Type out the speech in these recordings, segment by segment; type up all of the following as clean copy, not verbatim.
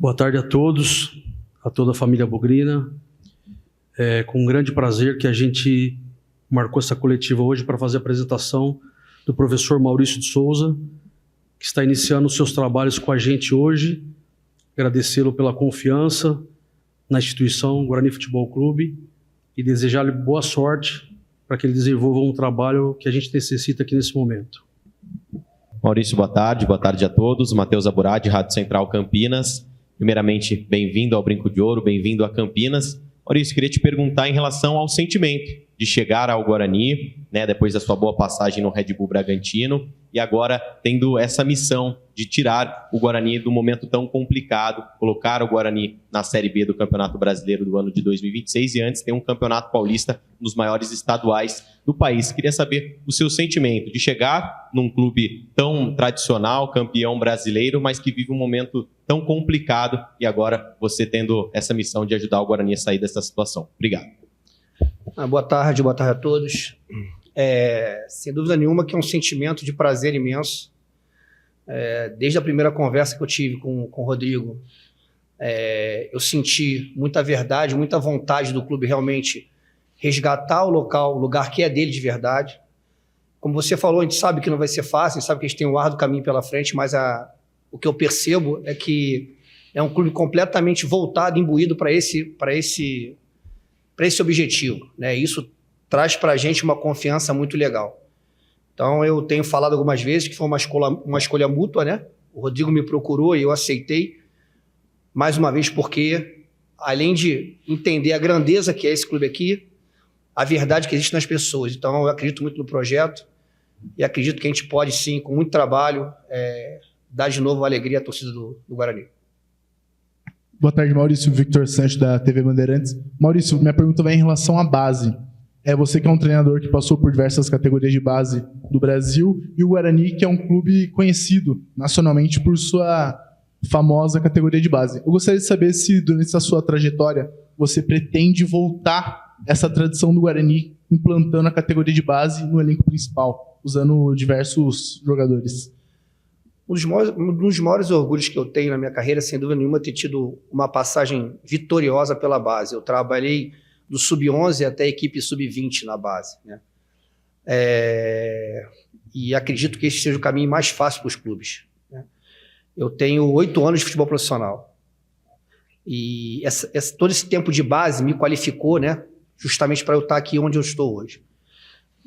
Boa tarde a todos, a toda a família Bugrina. É com um grande prazer que a gente marcou essa coletiva hoje para fazer a apresentação do professor Maurício de Souza, que está iniciando os seus trabalhos com a gente hoje. Agradecê-lo pela confiança na instituição Guarani Futebol Clube e desejar-lhe boa sorte para que ele desenvolva um trabalho que a gente necessita aqui nesse momento. Maurício, boa tarde a todos. Matheus Aburadi, Rádio Central Campinas. Primeiramente, bem-vindo ao Brinco de Ouro, bem-vindo a Campinas. Maurício, queria te perguntar em relação ao sentimento de chegar ao Guarani, né, depois da sua boa passagem no Red Bull Bragantino, e agora tendo essa missão de tirar o Guarani do momento tão complicado, colocar o Guarani na Série B do Campeonato Brasileiro do ano de 2026 e antes ter um Campeonato Paulista nos maiores estaduais do país. Queria saber o seu sentimento de chegar num clube tão tradicional, campeão brasileiro, mas que vive um momento tão complicado e agora você tendo essa missão de ajudar o Guarani a sair dessa situação. Obrigado. Boa tarde a todos. Sem dúvida nenhuma que é um sentimento de prazer imenso. Desde a primeira conversa que eu tive com o Rodrigo, eu senti muita verdade, muita vontade do clube realmente resgatar o lugar que é dele de verdade. Como você falou, a gente sabe que não vai ser fácil, a gente sabe que a gente tem um árduo caminho pela frente, mas o que eu percebo é que é um clube completamente voltado, imbuído para esse objetivo, né? Isso traz para a gente uma confiança muito legal. Então, eu tenho falado algumas vezes que foi uma escolha mútua, né? O Rodrigo me procurou e eu aceitei, mais uma vez, porque, além de entender a grandeza que é esse clube aqui, a verdade que existe nas pessoas. Então, eu acredito muito no projeto e acredito que a gente pode, sim, com muito trabalho, dar de novo alegria à torcida do Guarani. Boa tarde, Maurício. Victor Sancho, da TV Bandeirantes. Maurício, minha pergunta vai em relação à base. Você que é um treinador que passou por diversas categorias de base do Brasil, e o Guarani, que é um clube conhecido nacionalmente por sua famosa categoria de base. Eu gostaria de saber se, durante essa sua trajetória, você pretende voltar essa tradição do Guarani, implantando a categoria de base no elenco principal, usando diversos jogadores. Um dos maiores orgulhos que eu tenho na minha carreira, sem dúvida nenhuma, é ter tido uma passagem vitoriosa pela base. Eu trabalhei do sub-11 até a equipe sub-20 na base, né? E acredito que esse seja o caminho mais fácil para os clubes, né? Eu tenho 8 anos de futebol profissional. E todo esse tempo de base me qualificou, né, justamente para eu estar aqui onde eu estou hoje.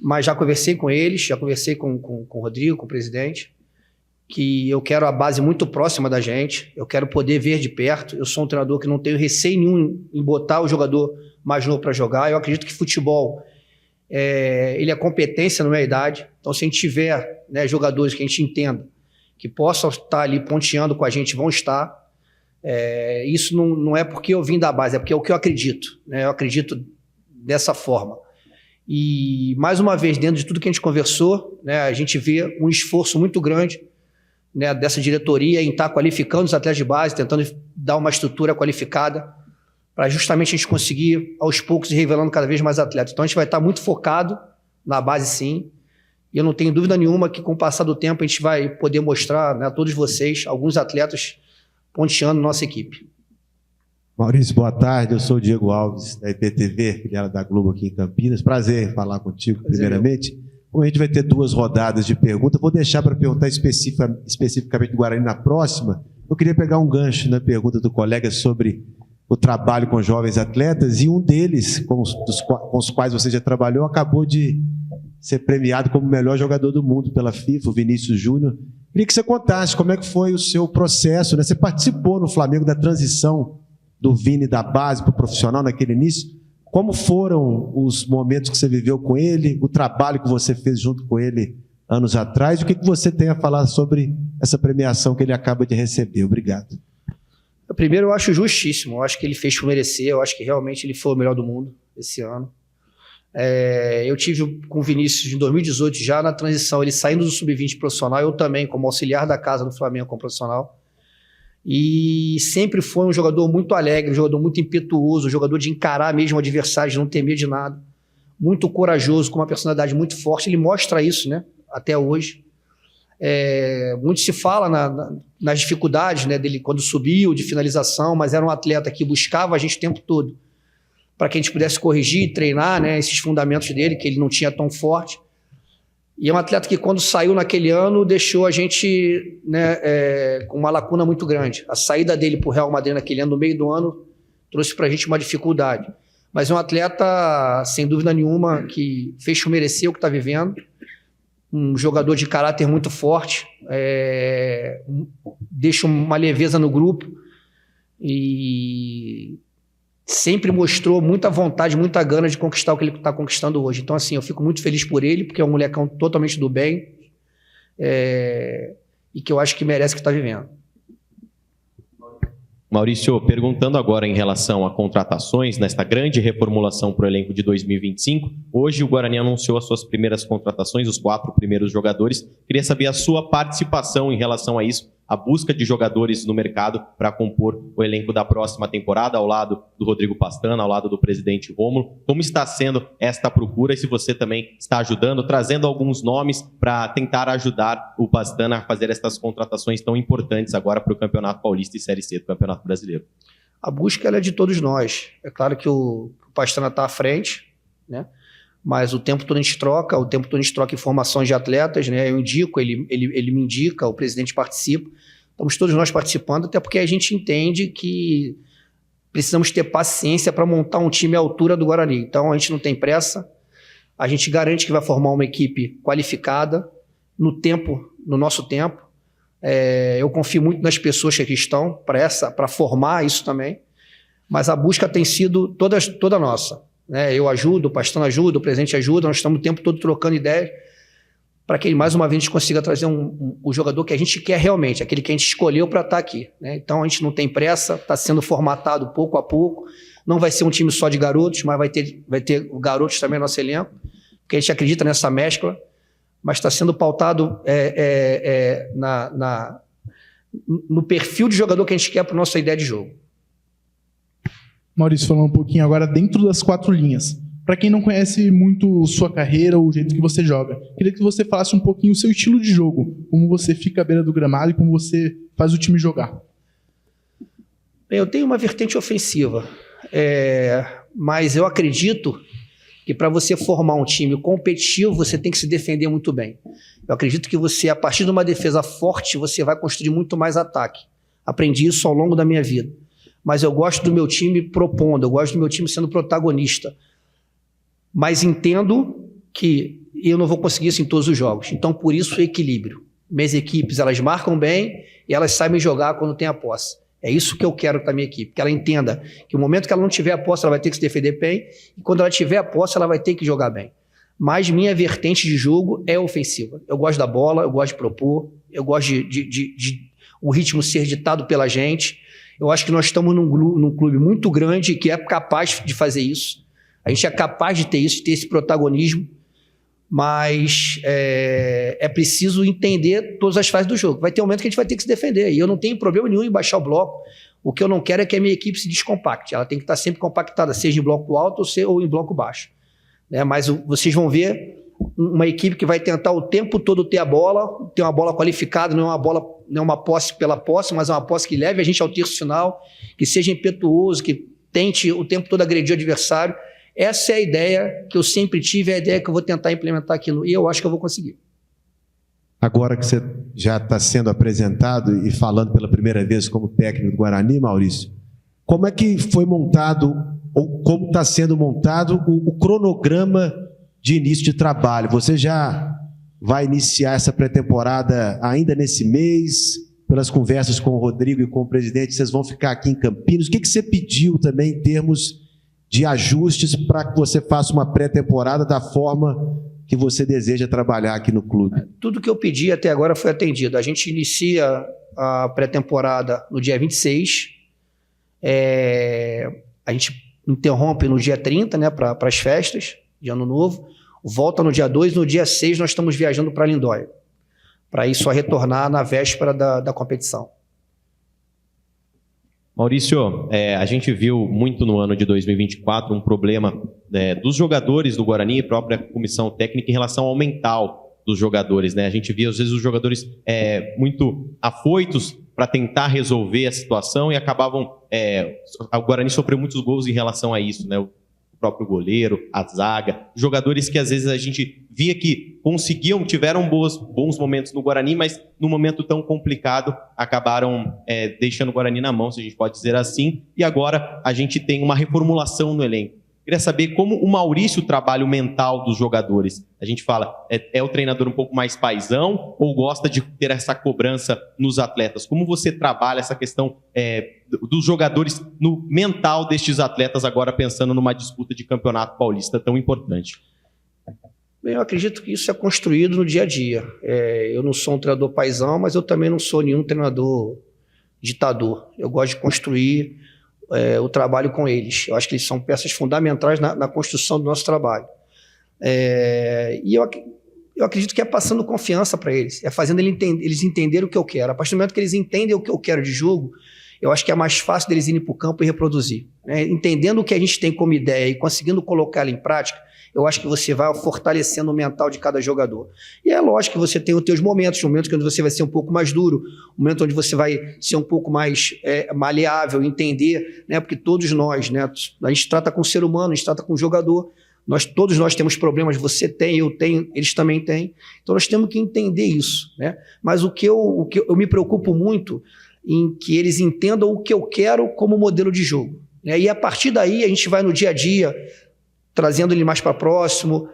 Mas já conversei com eles, já conversei com o Rodrigo, com o presidente, que eu quero a base muito próxima da gente, eu quero poder ver de perto. Eu sou um treinador que não tenho receio nenhum em botar o jogador mais novo para jogar. Eu acredito que futebol, ele é competência, não é idade. Então, se a gente tiver, né, jogadores que a gente entenda, que possam estar ali ponteando com a gente, vão estar. Isso não é porque eu vim da base, é porque é o que eu acredito, né? Eu acredito dessa forma. E, mais uma vez, dentro de tudo que a gente conversou, né, a gente vê um esforço muito grande, né, dessa diretoria em estar qualificando os atletas de base, tentando dar uma estrutura qualificada para justamente a gente conseguir, aos poucos, ir revelando cada vez mais atletas. Então, a gente vai estar muito focado na base, sim, e eu não tenho dúvida nenhuma que, com o passar do tempo, a gente vai poder mostrar, né, a todos vocês alguns atletas ponteando nossa equipe. Maurício, boa tarde. Eu sou o Diego Alves, da IPTV, filial da Globo aqui em Campinas. Prazer em falar contigo, primeiramente. Como a gente vai ter 2 rodadas de perguntas, vou deixar para perguntar especificamente do Guarani na próxima. Eu queria pegar um gancho na pergunta do colega sobre o trabalho com jovens atletas, e um deles, com os quais você já trabalhou, acabou de ser premiado como o melhor jogador do mundo pela FIFA, o Vinícius Júnior. Queria que você contasse como é que foi o seu processo, né? Você participou no Flamengo da transição do Vini da base para o profissional naquele início. Como foram os momentos que você viveu com ele, o trabalho que você fez junto com ele anos atrás, e o que você tem a falar sobre essa premiação que ele acaba de receber? Obrigado. Primeiro, eu acho justíssimo, eu acho que ele fez por merecer, eu acho que realmente ele foi o melhor do mundo esse ano. Eu tive com o Vinícius em 2018, já na transição, ele saindo do sub-20 profissional, eu também, como auxiliar da casa do Flamengo como profissional. E sempre foi um jogador muito alegre, um jogador muito impetuoso, um jogador de encarar mesmo o adversário, de não ter medo de nada. Muito corajoso, com uma personalidade muito forte. Ele mostra isso, né, até hoje. Muito se fala nas dificuldades, né, dele quando subiu, de finalização, mas era um atleta que buscava a gente o tempo todo para que a gente pudesse corrigir, treinar, né, esses fundamentos dele, que ele não tinha tão forte. E é um atleta que, quando saiu naquele ano, deixou a gente, né, com uma lacuna muito grande. A saída dele para o Real Madrid naquele ano, no meio do ano, trouxe para a gente uma dificuldade. Mas é um atleta, sem dúvida nenhuma, que fez merecer o que está vivendo. Um jogador de caráter muito forte, deixa uma leveza no grupo e sempre mostrou muita vontade, muita gana de conquistar o que ele está conquistando hoje. Então, assim, eu fico muito feliz por ele, porque é um molecão totalmente do bem, e que eu acho que merece o que está vivendo. Maurício, perguntando agora em relação a contratações, nesta grande reformulação para o elenco de 2025, hoje o Guarani anunciou as suas primeiras contratações, os 4 primeiros jogadores. Queria saber a sua participação em relação a isso, a busca de jogadores no mercado para compor o elenco da próxima temporada, ao lado do Rodrigo Pastana, ao lado do presidente Rômulo. Como está sendo esta procura e se você também está ajudando, trazendo alguns nomes para tentar ajudar o Pastana a fazer estas contratações tão importantes agora para o Campeonato Paulista e Série C do Campeonato Brasileiro? A busca ela é de todos nós. É claro que o Pastana está à frente, né? Mas o tempo todo a gente troca informações de atletas, né? Eu indico, ele me indica, o presidente participa. Estamos todos nós participando, até porque a gente entende que precisamos ter paciência para montar um time à altura do Guarani. Então a gente não tem pressa, a gente garante que vai formar uma equipe qualificada no nosso tempo. Eu confio muito nas pessoas que aqui estão para formar isso também, mas a busca tem sido toda nossa. Eu ajudo, o Pastana ajuda, o presidente ajuda, nós estamos o tempo todo trocando ideias para que mais uma vez a gente consiga trazer o jogador que a gente quer realmente, aquele que a gente escolheu para estar aqui, né? Então a gente não tem pressa, está sendo formatado pouco a pouco, não vai ser um time só de garotos, mas vai ter garotos também no nosso elenco, porque a gente acredita nessa mescla, mas está sendo pautado no perfil de jogador que a gente quer para a nossa ideia de jogo. Maurício, falando um pouquinho agora dentro das 4 linhas. Para quem não conhece muito sua carreira, o jeito que você joga, queria que você falasse um pouquinho o seu estilo de jogo, como você fica à beira do gramado e como você faz o time jogar. Bem, eu tenho uma vertente ofensiva, mas eu acredito que para você formar um time competitivo, você tem que se defender muito bem. Eu acredito que você, a partir de uma defesa forte, você vai construir muito mais ataque. Aprendi isso ao longo da minha vida. Mas eu gosto do meu time propondo, eu gosto do meu time sendo protagonista. Mas entendo que eu não vou conseguir isso em todos os jogos. Então, por isso, o equilíbrio. Minhas equipes, elas marcam bem e elas sabem jogar quando tem a posse. É isso que eu quero para a minha equipe, que ela entenda que o momento que ela não tiver a posse, ela vai ter que se defender bem, e quando ela tiver a posse, ela vai ter que jogar bem. Mas minha vertente de jogo é ofensiva. Eu gosto da bola, eu gosto de propor, eu gosto de o ritmo ser ditado pela gente. Eu acho que nós estamos num clube muito grande que é capaz de fazer isso. A gente é capaz de ter isso, de ter esse protagonismo, mas é preciso entender todas as fases do jogo. Vai ter um momento que a gente vai ter que se defender, e eu não tenho problema nenhum em baixar o bloco. O que eu não quero é que a minha equipe se descompacte. Ela tem que estar sempre compactada, seja em bloco alto ou em bloco baixo. Mas vocês vão ver uma equipe que vai tentar o tempo todo ter uma bola qualificada, não é uma posse pela posse, mas é uma posse que leve a gente ao terço final, que seja impetuoso, que tente o tempo todo agredir o adversário. Essa é a ideia que eu sempre tive, é a ideia que eu vou tentar implementar aquilo, e eu acho que eu vou conseguir. Agora que você já está sendo apresentado e falando pela primeira vez como técnico do Guarani, Maurício, como é que foi montado, ou como está sendo montado o cronograma de início de trabalho? Você já vai iniciar essa pré-temporada ainda nesse mês? Pelas conversas com o Rodrigo e com o presidente, vocês vão ficar aqui em Campinas? O que você pediu também em termos de ajustes para que você faça uma pré-temporada da forma que você deseja trabalhar aqui no clube? Tudo que eu pedi até agora foi atendido. A gente inicia a pré-temporada no dia 26, a gente interrompe no dia 30, né, para as festas de Ano Novo, volta no dia 2, no dia 6 nós estamos viajando para Lindóia, para ir só retornar na véspera da competição. Maurício, a gente viu muito no ano de 2024 um problema dos jogadores do Guarani e própria comissão técnica em relação ao mental dos jogadores, né? A gente via, às vezes, os jogadores muito afoitos para tentar resolver a situação e acabavam... o Guarani sofreu muitos gols em relação a isso, né? O próprio goleiro, a zaga, jogadores que às vezes a gente via que tiveram bons momentos no Guarani, mas num momento tão complicado acabaram deixando o Guarani na mão, se a gente pode dizer assim, e agora a gente tem uma reformulação no elenco. Queria saber como o Maurício trabalha o mental dos jogadores. A gente fala, é o treinador um pouco mais paizão ou gosta de ter essa cobrança nos atletas? Como você trabalha essa questão dos jogadores no mental destes atletas agora pensando numa disputa de campeonato paulista tão importante? Bem, eu acredito que isso é construído no dia a dia. Eu não sou um treinador paizão, mas eu também não sou nenhum treinador ditador. Eu gosto de construir o trabalho com eles. Eu acho que eles são peças fundamentais na construção do nosso trabalho. E eu acredito que é passando confiança para eles, é fazendo eles entenderem o que eu quero. A partir do momento que eles entendem o que eu quero de jogo, eu acho que é mais fácil deles irem para o campo e reproduzir. Entendendo o que a gente tem como ideia e conseguindo colocar ela em prática, eu acho que você vai fortalecendo o mental de cada jogador. E é lógico que você tem os teus momentos onde você vai ser um pouco mais duro, momento onde você vai ser um pouco mais maleável, entender, né? Porque todos nós, né? A gente trata com o ser humano, a gente trata com o jogador, todos nós temos problemas, você tem, eu tenho, eles também têm, então nós temos que entender isso, né? Mas o que eu me preocupo muito em que eles entendam o que eu quero como modelo de jogo, né? E a partir daí a gente vai no dia a dia, trazendo ele mais para próximo,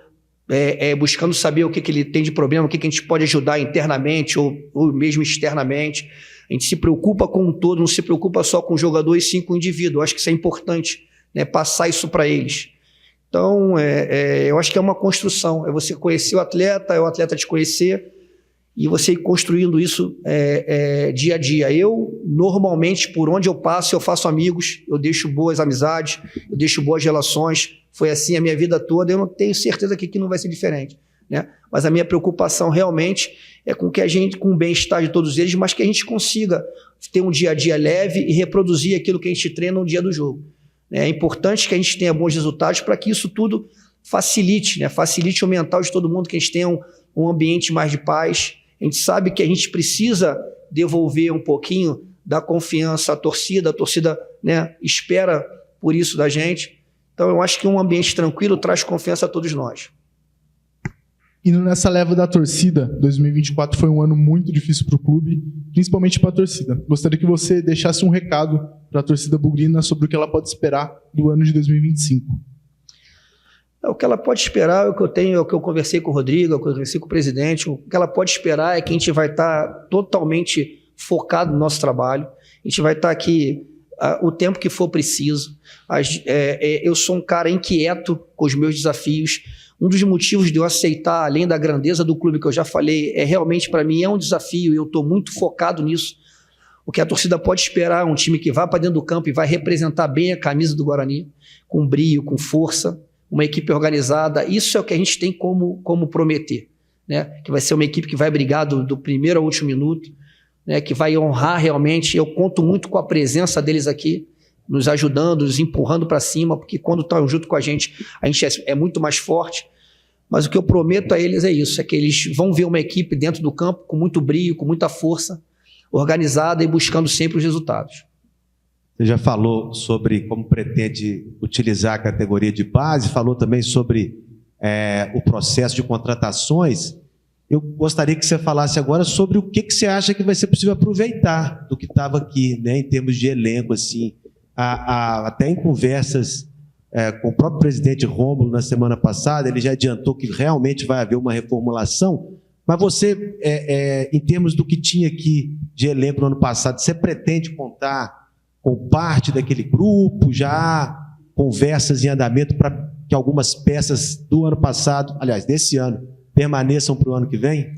buscando saber o que ele tem de problema, o que a gente pode ajudar internamente ou mesmo externamente. A gente se preocupa com o todo, não se preocupa só com o jogador e sim com o indivíduo. Eu acho que isso é importante, né? Passar isso para eles. Então, eu acho que é uma construção, é você conhecer o atleta, é o atleta te conhecer e você ir construindo isso dia a dia. Eu, normalmente, por onde eu passo, eu faço amigos, eu deixo boas amizades, eu deixo boas relações. Foi assim a minha vida toda, eu não tenho certeza que aqui não vai ser diferente, né? Mas a minha preocupação realmente é com o bem-estar de todos eles, mas que a gente consiga ter um dia a dia leve e reproduzir aquilo que a gente treina no dia do jogo. É importante que a gente tenha bons resultados para que isso tudo facilite, né? Facilite o mental de todo mundo, que a gente tenha um ambiente mais de paz. A gente sabe que a gente precisa devolver um pouquinho da confiança à torcida, né, espera por isso da gente. Então eu acho que um ambiente tranquilo traz confiança a todos nós. Indo nessa leva da torcida, 2024 foi um ano muito difícil para o clube, principalmente para a torcida. Gostaria que você deixasse um recado para a torcida bugrina sobre o que ela pode esperar do ano de 2025. O que ela pode esperar é o que eu tenho, é o que eu conversei com o Rodrigo, é o que eu conversei com o presidente. O que ela pode esperar é que a gente vai estar totalmente focado no nosso trabalho. A gente vai estar aqui o tempo que for preciso. Eu sou um cara inquieto com os meus desafios. Um dos motivos de eu aceitar, além da grandeza do clube que eu já falei, realmente para mim é um desafio e eu estou muito focado nisso. O que a torcida pode esperar é um time que vá para dentro do campo e vai representar bem a camisa do Guarani, com brio, com força, uma equipe organizada. Isso é o que a gente tem como prometer, né? Que vai ser uma equipe que vai brigar do primeiro ao último minuto, né? Que vai honrar realmente. Eu conto muito com a presença deles aqui, nos ajudando, nos empurrando para cima, porque quando estão junto com a gente é muito mais forte. Mas o que eu prometo a eles é isso, é que eles vão ver uma equipe dentro do campo com muito brio, com muita força, organizada e buscando sempre os resultados. Você já falou sobre como pretende utilizar a categoria de base, falou também sobre o processo de contratações. Eu gostaria que você falasse agora sobre o que você acha que vai ser possível aproveitar do que estava aqui, né, em termos de elenco, assim, até em conversas com o próprio presidente Rômulo na semana passada, ele já adiantou que realmente vai haver uma reformulação, mas você, em termos do que tinha aqui de elenco no ano passado, você pretende contar com parte daquele grupo, já há conversas em andamento para que algumas peças do ano passado, aliás, desse ano, permaneçam para o ano que vem?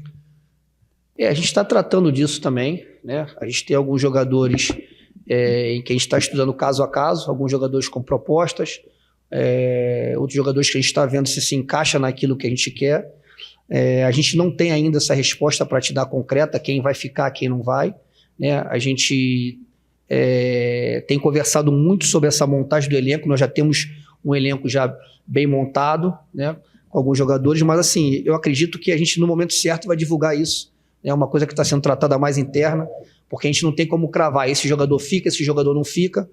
A gente está tratando disso também, né? A gente tem alguns jogadores em que a gente está estudando caso a caso, alguns jogadores com propostas, outros jogadores que a gente está vendo se encaixa naquilo que a gente quer. A gente não tem ainda essa resposta para te dar concreta, quem vai ficar, quem não vai, né? A gente tem conversado muito sobre essa montagem do elenco, nós já temos um elenco já bem montado, né? com alguns jogadores, mas assim, eu acredito que a gente no momento certo vai divulgar isso. É uma coisa que está sendo tratada mais interna, porque a gente não tem como cravar, esse jogador fica, esse jogador não fica.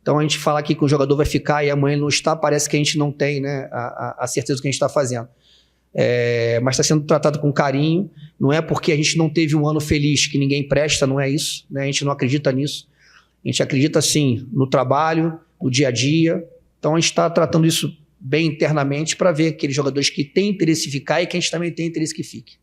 Então a gente falar aqui que o jogador vai ficar e amanhã ele não está, parece que a gente não tem, né, a certeza do que a gente está fazendo. Mas está sendo tratado com carinho, não é porque a gente não teve um ano feliz que ninguém presta, não é isso, né? A gente não acredita nisso. A gente acredita, sim, no trabalho, no dia a dia. Então a gente está tratando isso bem internamente para ver aqueles jogadores que têm interesse em ficar e que a gente também tem interesse que fique.